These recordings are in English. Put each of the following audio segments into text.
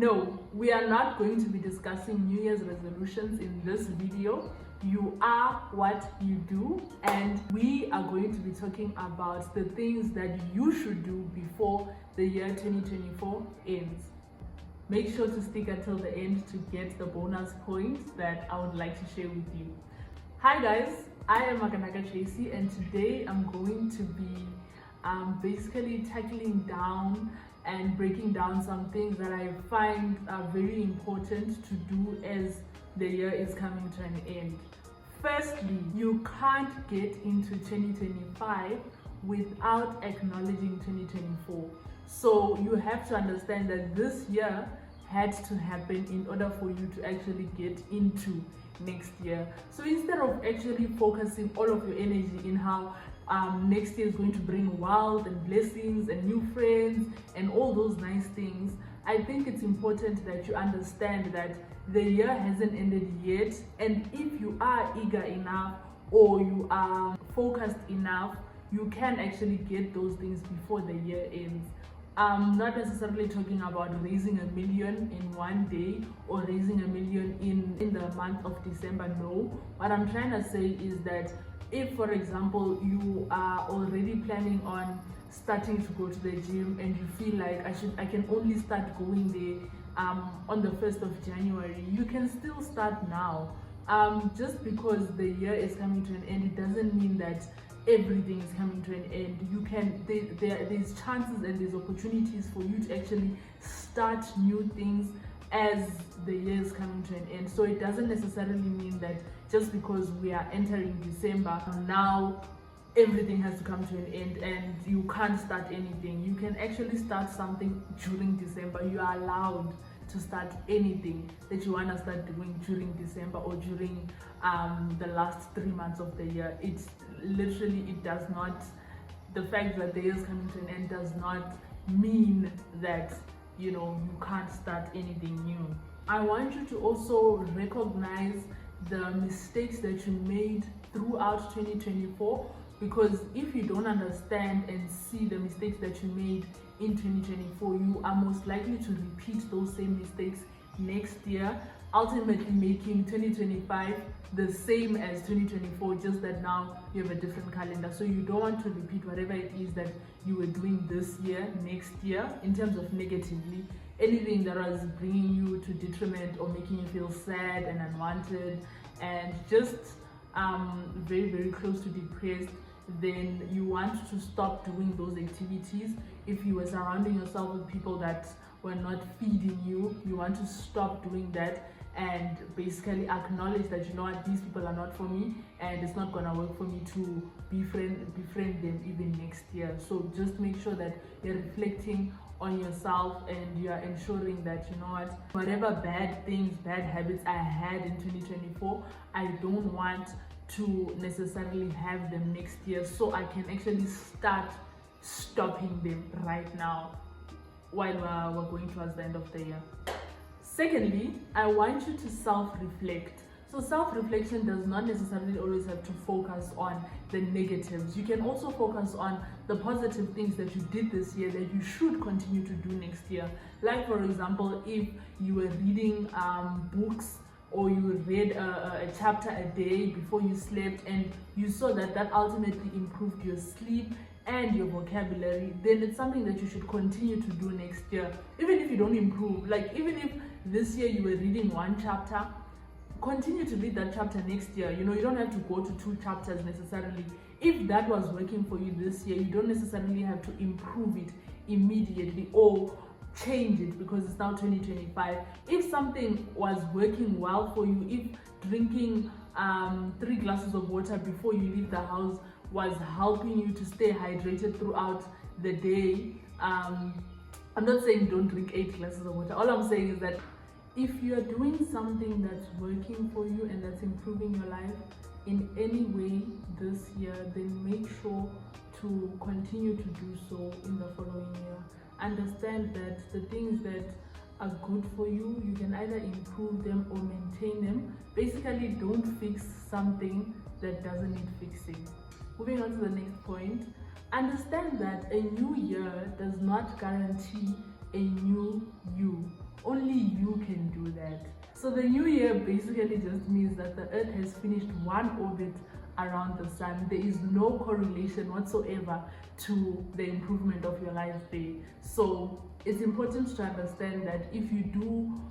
No, we are not going to be discussing New Year's resolutions in this video. You are what you do, and we are going to be talking about the things that you should do before the year 2024 ends. Make sure to stick until the end to get the bonus points that I would like to share with you. Hi guys, I am Makanaka Tracy, and today I'm going to be basically tackling down and breaking down some things that I find are very important to do as the year is coming to an end. Firstly, you can't get into 2025 without acknowledging 2024. So you have to understand that this year had to happen in order for you to actually get into next year. So instead of actually focusing all of your energy in how next year is going to bring wealth and blessings and new friends and all those nice things, I think it's important that you understand that the year hasn't ended yet, and if you are eager enough or you are focused enough, you can actually get those things before the year ends. I'm not necessarily talking about raising $1 million in one day or raising $1 million in the month of December. No, what I'm trying to say is that if, for example, you are already planning on starting to go to the gym and you feel like I can only start going there on the 1st of January, you can still start now. Just because the year is coming to an end, it doesn't mean that everything is coming to an end. You can there's chances and there's opportunities for you to actually start new things as the year is coming to an end. So it doesn't necessarily mean that just because we are entering December now everything has to come to an end and you can't start anything. You can actually start something during December. You are allowed to start anything that you want to start doing during December or during the last 3 months of the year. It's literally, it does not, the fact that the year is coming to an end does not mean that you can't start anything new. I want you to also recognize the mistakes that you made throughout 2024, because if you don't understand and see the mistakes that you made in 2024, you are most likely to repeat those same mistakes next year, ultimately making 2025 the same as 2024, just that now you have a different calendar. So you don't want to repeat whatever it is that you were doing this year next year in terms of negatively. Anything that was bringing you to detriment or making you feel sad and unwanted and just very, very close to depressed, then you want to stop doing those activities. If you were surrounding yourself with people that were not feeding you, you want to stop doing that and basically acknowledge that, you know what, these people are not for me and it's not gonna work for me to befriend them even next year. So just make sure that you're reflecting on yourself and you are ensuring that, you know what, whatever bad things, bad habits I had in 2024, I don't want to necessarily have them next year, so I can actually start stopping them right now while we're going towards the end of the year. Secondly, I want you to self-reflect. So self-reflection does not necessarily always have to focus on the negatives. You can also focus on the positive things that you did this year that you should continue to do next year. Like, for example, if you were reading books or you read a chapter a day before you slept and you saw that ultimately improved your sleep and your vocabulary, then it's something that you should continue to do next year. Even if you don't improve, like even if this year you were reading one chapter, continue to read that chapter next year. You don't have to go to 2 chapters necessarily. If that was working for you this year, you don't necessarily have to improve it immediately or change it because it's now 2025. If something was working well for you, if drinking 3 glasses of water before you leave the house was helping you to stay hydrated throughout the day, I'm not saying don't drink 8 glasses of water. All I'm saying is that if you are doing something that's working for you and that's improving your life in any way this year, then make sure to continue to do so in the following year. Understand that the things that are good for you, you can either improve them or maintain them. Basically, don't fix something that doesn't need fixing. Moving on to the next point, understand that a new year does not guarantee a new you. Only you can do that. So the new year basically just means that the earth has finished one orbit around the sun. There is no correlation whatsoever to the improvement of your life day. So it's important to understand that if you do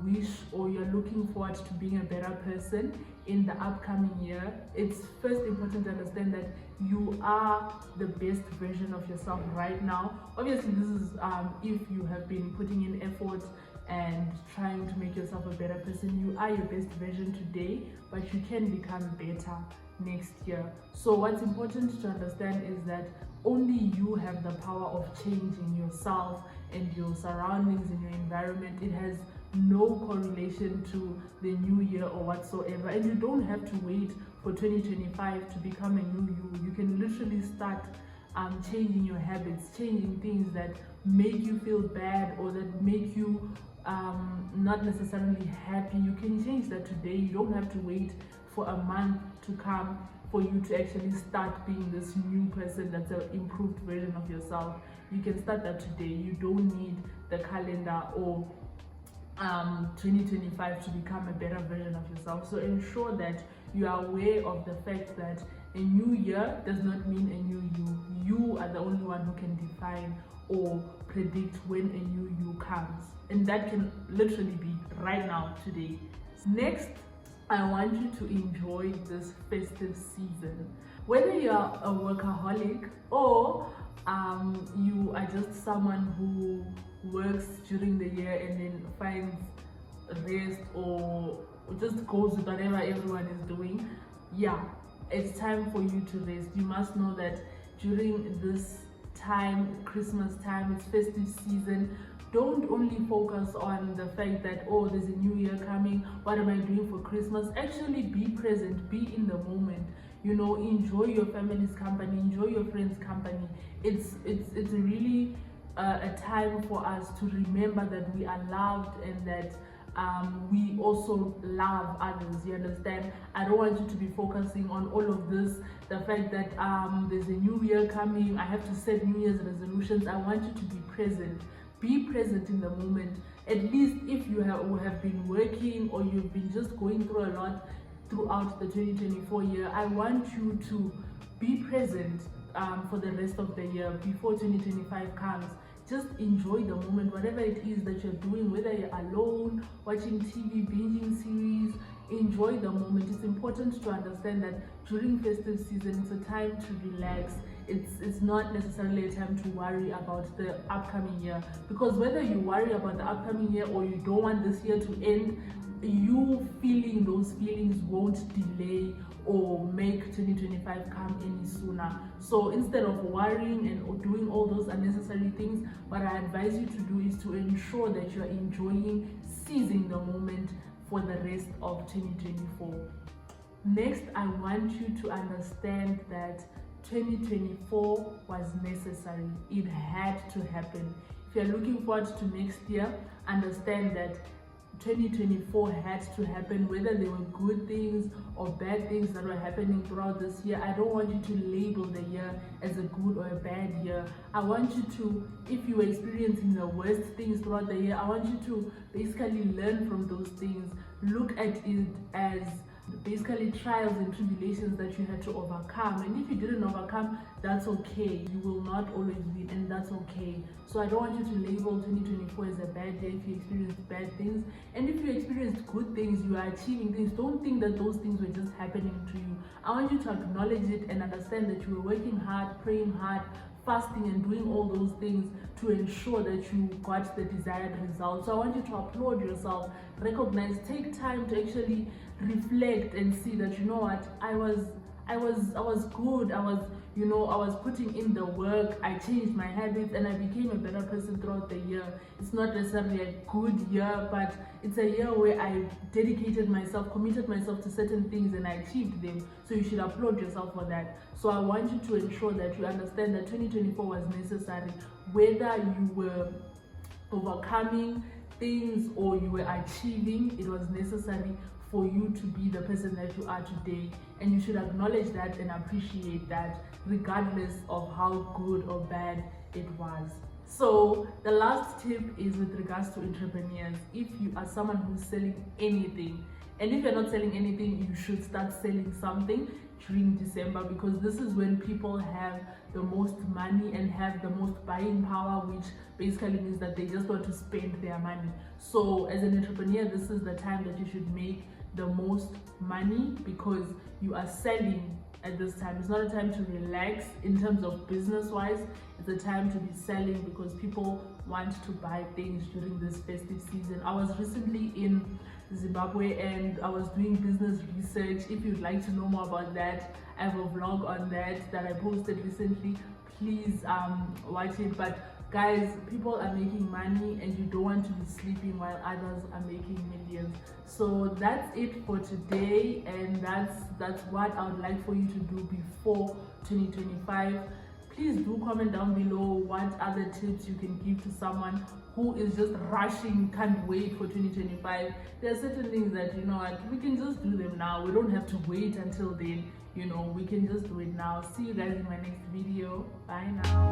wish, or you're looking forward to being a better person in the upcoming year, it's first important to understand that you are the best version of yourself right now. Obviously, this is if you have been putting in effort and trying to make yourself a better person. You are your best version today, but you can become better next year. So what's important to understand is that only you have the power of changing yourself and your surroundings and your environment. It has no correlation to the new year or whatsoever, and you don't have to wait for 2025 to become a new you. You can literally start changing your habits, changing things that make you feel bad or that make you not necessarily happy. You can change that today. You don't have to wait for a month to come for you to actually start being this new person that's an improved version of yourself. You can start that today. You don't need the calendar or 2025 to become a better version of yourself. So ensure that you are aware of the fact that a new year does not mean a new you. You are the only one who can define or predict when a new you comes, and that can literally be right now, today. Next, I want you to enjoy this festive season. Whether you are a workaholic or you are just someone who works during the year and then finds rest or just goes with whatever everyone is doing, yeah, it's time for you to rest. You must know that during this time, Christmas time, it's festive season. Don't only focus on the fact that, oh, there's a new year coming, what am I doing for Christmas? Actually be present, be in the moment. You know, enjoy your family's company, enjoy your friends' company. It's really a time for us to remember that we are loved and that we also love others. You understand? I don't want you to be focusing on all of this, the fact that there's a new year coming, I have to set New Year's resolutions. I want you to be present. Be present in the moment. At least if you have been working or you've been just going through a lot throughout the 2024 year, I want you to be present for the rest of the year before 2025 comes. Just enjoy the moment, whatever it is that you're doing, whether you're alone, watching TV, binging series, enjoy the moment. It's important to understand that during festive season, it's a time to relax. It's not necessarily a time to worry about the upcoming year, because whether you worry about the upcoming year or you don't want this year to end, you feeling those feelings won't delay or make 2025 come any sooner. So instead of worrying and or doing all those unnecessary things, what I advise you to do is to ensure that you are enjoying, seizing the moment for the rest of 2024. Next, I want you to understand that 2024 was necessary. It had to happen. If you're looking forward to next year, understand that 2024 had to happen, whether there were good things or bad things that were happening throughout this year. I don't want you to label the year as a good or a bad year. I want you to, if you were experiencing the worst things throughout the year, I want you to basically learn from those things. Look at it as basically trials and tribulations that you had to overcome, and if you didn't overcome, that's okay. You will not always win, and that's okay. So I don't want you to label 2024 as a bad year if you experienced bad things, and if you experienced good things, you are achieving things, don't think that those things were just happening to you. I want you to acknowledge it and understand that you were working hard, praying hard, fasting and doing all those things to ensure that you got the desired result. So I want you to applaud yourself, recognize, take time to actually reflect and see that, you know what, I was good. I was putting in the work, I changed my habits, and I became a better person throughout the year. It's not necessarily a good year, but it's a year where I dedicated myself, committed myself to certain things, and I achieved them. So you should applaud yourself for that. So I want you to ensure that you understand that 2024 was necessary, whether you were overcoming things or you were achieving. It was necessary for you to be the person that you are today, and you should acknowledge that and appreciate that regardless of how good or bad it was. So the last tip is with regards to entrepreneurs. If you are someone who's selling anything, and if you're not selling anything, you should start selling something during December, because this is when people have the most money and have the most buying power, which basically means that they just want to spend their money. So as an entrepreneur, this is the time that you should make the most money, because you are selling at this time. It's not a time to relax in terms of business wise. It's a time to be selling, because people want to buy things during this festive season. I was recently in Zimbabwe and I was doing business research. If you'd like to know more about that, I have a vlog on that I posted recently. Please watch it. But guys, people are making money and you don't want to be sleeping while others are making millions. So that's it for today, and that's what I would like for you to do before 2025. Please do comment down below what other tips you can give to someone who is just rushing, can't wait for 2025. There are certain things that, you know what, we can just do them now. We don't have to wait until then, you know, we can just do it now. See you guys in my next video. Bye now.